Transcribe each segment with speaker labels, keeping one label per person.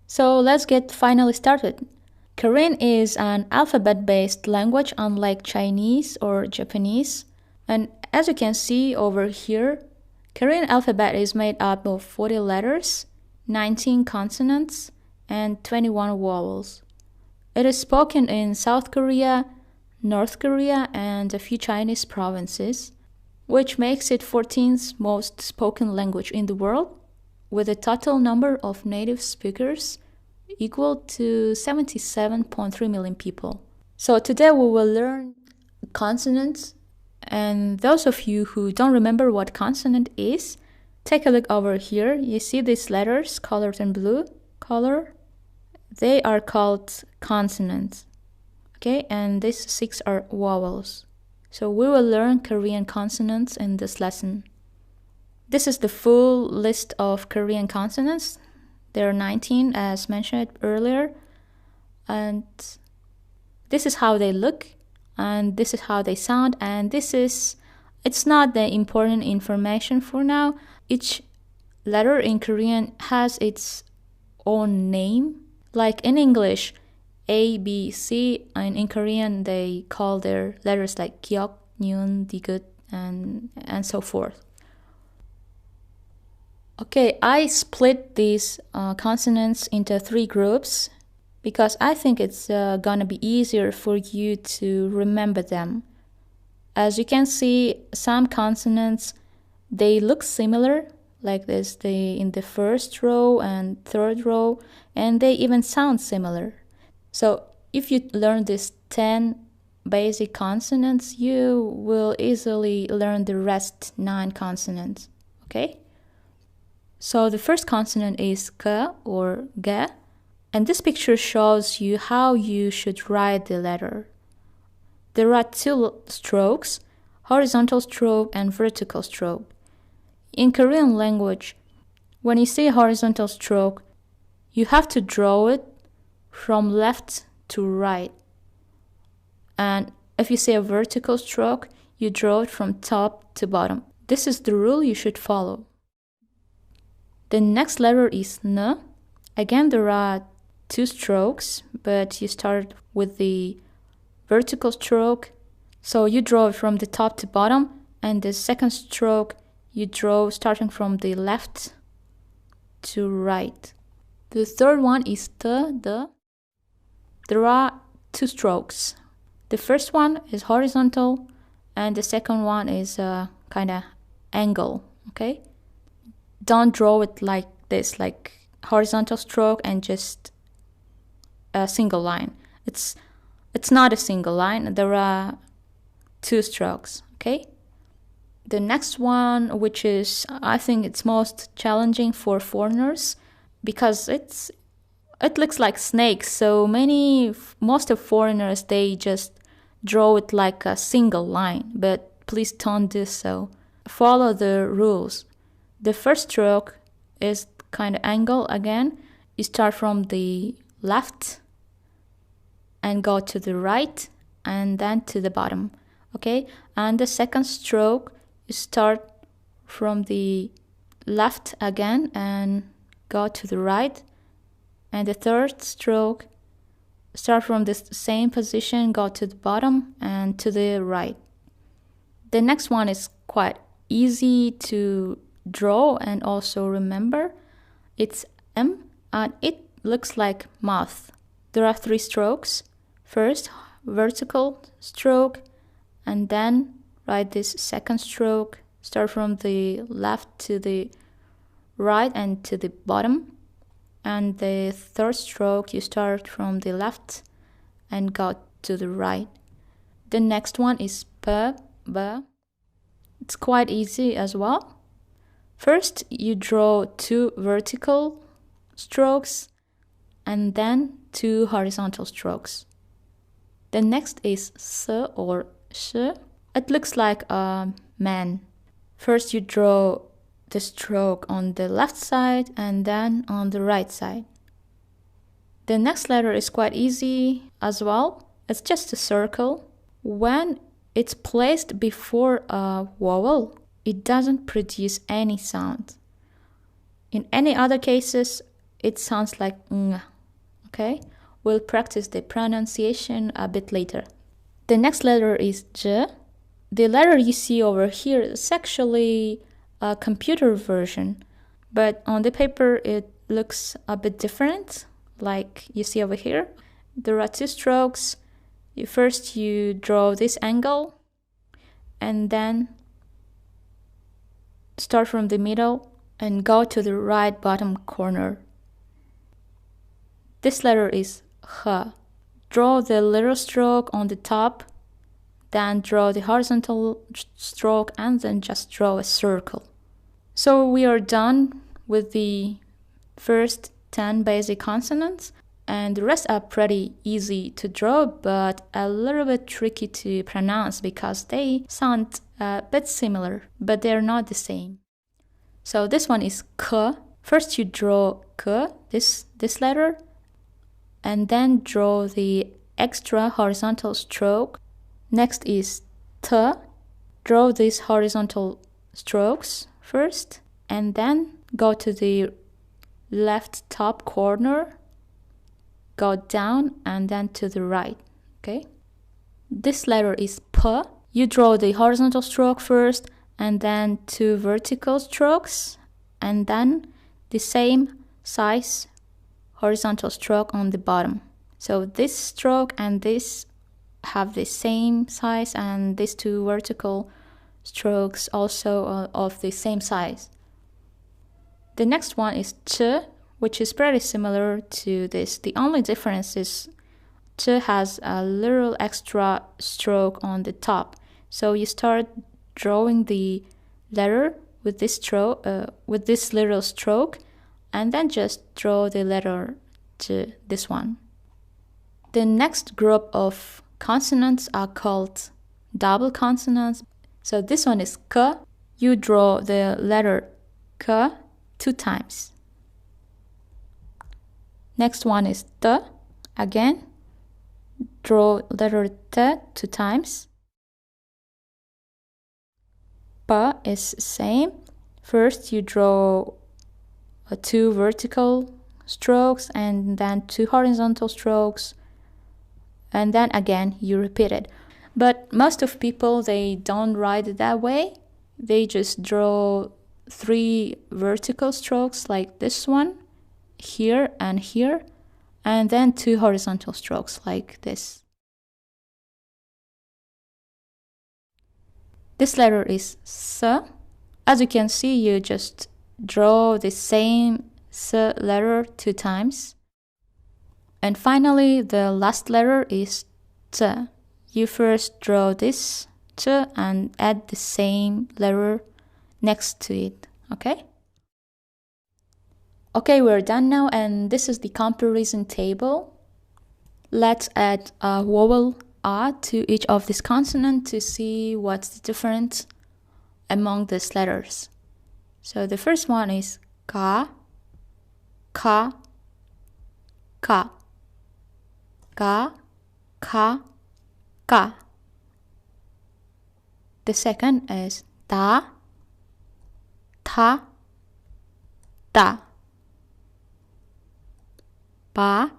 Speaker 1: So let's get finally started. Korean is an alphabet-based language unlike Chinese or Japanese. And as you can see over here, Korean alphabet is made up of 40 letters, 19 consonants, and 21 vowels. It is spoken in South Korea, North Korea, and a few Chinese provinces, which makes it 14th most spoken language in the world, with a total number of native speakers equal to 77.3 million people. So today we will learn consonants, and those of you who don't remember what consonant is, take a look over here. You see these letters colored in blue color? They are called consonants. Okay, and these 6 are vowels. So we will learn Korean consonants in this lesson. This is the full list of Korean consonants. There are 19 as mentioned earlier. And this is how they look. And this is how they sound. And it's not the important information for now. Each letter in Korean has its own name. Like in English, A, B, C, and in Korean they call their letters like Kyok, Nyun, Digut, and so forth. Okay, I split these consonants into 3 groups because I think it's gonna be easier for you to remember them. As you can see, some consonants, they look similar, like this, in the first row and third row, and they even sound similar. So if you learn these 10 basic consonants, you will easily learn the rest 9 consonants, okay? So the first consonant is K or G, and this picture shows you how you should write the letter. There are 2 strokes, horizontal stroke and vertical stroke. In Korean language, when you say horizontal stroke, you have to draw it from left to right. And if you say a vertical stroke, you draw it from top to bottom. This is the rule you should follow. The next letter is N. Again, there are 2 strokes, but you start with the vertical stroke. So you draw it from the top to bottom, and the second stroke you draw starting from the left to right. The third one is T, D. There are 2 strokes. The first one is horizontal, and the second one is kind of angle, okay? Don't draw it like this, like horizontal stroke and just a single line. It's not a single line. There are 2 strokes, okay? The next one, which is, I think it's most challenging for foreigners because it looks like snakes. So most of foreigners, they just draw it like a single line, but please don't do so. Follow the rules. The first stroke is kind of angle again. You start from the left and go to the right and then to the bottom, okay? And the second stroke, you start from the left again and go to the right. And the third stroke, start from the same position, go to the bottom and to the right. The next one is quite easy to draw and also remember. It's M, and it looks like mouth. There are 3 strokes. First, vertical stroke, and then write this second stroke. Start from the left to the right and to the bottom. And the third stroke, you start from the left and go to the right. The next one is P, B. It's quite easy as well. First, you draw 2 vertical strokes and then 2 horizontal strokes. The next is S or Sh. It looks like a man. First, you draw the stroke on the left side and then on the right side. The next letter is quite easy as well. It's just a circle. When it's placed before a vowel, it doesn't produce any sound. In any other cases, it sounds like ng. Okay? We'll practice the pronunciation a bit later. The next letter is J. The letter you see over here is actually a computer version, but on the paper it looks a bit different, like you see over here. There are two strokes. First you draw this angle, and then start from the middle and go to the right bottom corner. This letter is H. Draw the little stroke on the top, then draw the horizontal stroke, and then just draw a circle. So we are done with the first 10 basic consonants, and the rest are pretty easy to draw, but a little bit tricky to pronounce because they sound a bit similar, but they're not the same. So this one is K. First you draw K, this letter, and then draw the extra horizontal stroke. Next is T. Draw these horizontal strokes first, and then go to the left top corner, go down, and then to the right. Okay? This letter is P. You draw the horizontal stroke first, and then 2 vertical strokes, and then the same size horizontal stroke on the bottom. So this stroke and this have the same size, and these 2 vertical strokes also of the same size. The next one is Ch, which is pretty similar to this. The only difference is Ch has a little extra stroke on the top. So you start drawing the letter with this little stroke, and then just draw the letter to this one. The next group of consonants are called double consonants. So this one is K. You draw the letter K 2 times. Next one is T. Again, draw letter T 2 times. P is same. First you draw 2 vertical strokes and then 2 horizontal strokes, and then again you repeat it. But most of people, they don't write it that way. They just draw 3 vertical strokes like this one, here and here, and then 2 horizontal strokes like this. This letter is S. As you can see, you just draw the same S letter 2 times. And finally, the last letter is T. You first draw this T and add the same letter next to it, okay? Okay, we're done now, and this is the comparison table. Let's add a vowel A to each of these consonants to see what's the difference among these letters. So the first one is Ka, Ka, Ka, Ka, Ka, Ka. The second is Ta, Ta, Ta. Pa,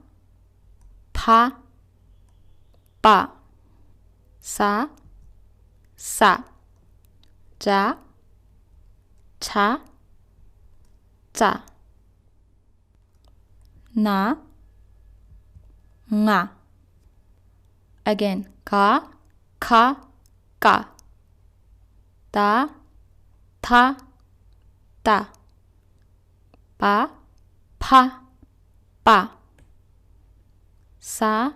Speaker 1: Pa, Pa. Sa, Sa. Ja, Cha, Cha. Na, Nga. Again, Ka, Ka, Ka. Ta, Ta, Ta. Pa, Pa, Pa. Sa,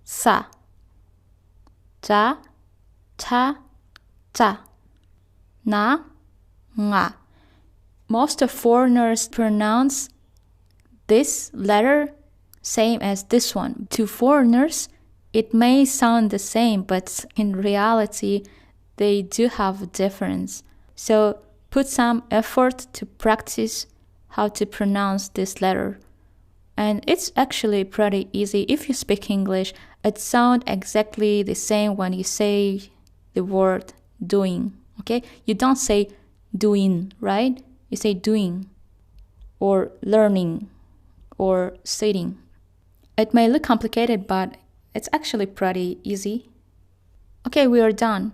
Speaker 1: Sa. Ja, Cha, Cha. Na, Nga. Most of foreigners pronounce this letter same as this one. To foreigners, it may sound the same, but in reality, they do have a difference. So put some effort to practice how to pronounce this letter. And it's actually pretty easy. If you speak English, it sounds exactly the same when you say the word doing, okay? You don't say doing, right? You say doing or learning. or sitting. It may look complicated, but it's actually pretty easy. Okay, we are done.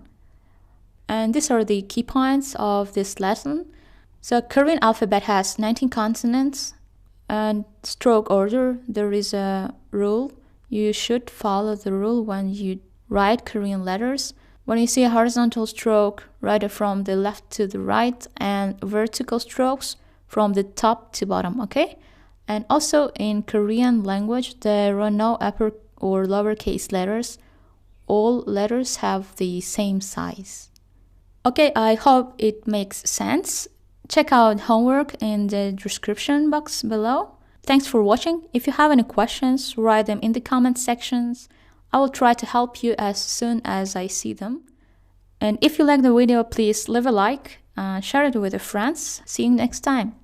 Speaker 1: And these are the key points of this lesson. So Korean alphabet has 19 consonants, and stroke order, there is a rule. You should follow the rule when you write Korean letters. When you see a horizontal stroke, write it from the left to the right, and vertical strokes from the top to bottom, okay? And also in Korean language, there are no upper or lowercase letters. All letters have the same size. Okay, I hope it makes sense. Check out homework in the description box below. Thanks for watching. If you have any questions, write them in the comment sections. I will try to help you as soon as I see them. And if you like the video, please leave a like and share it with your friends. See you next time.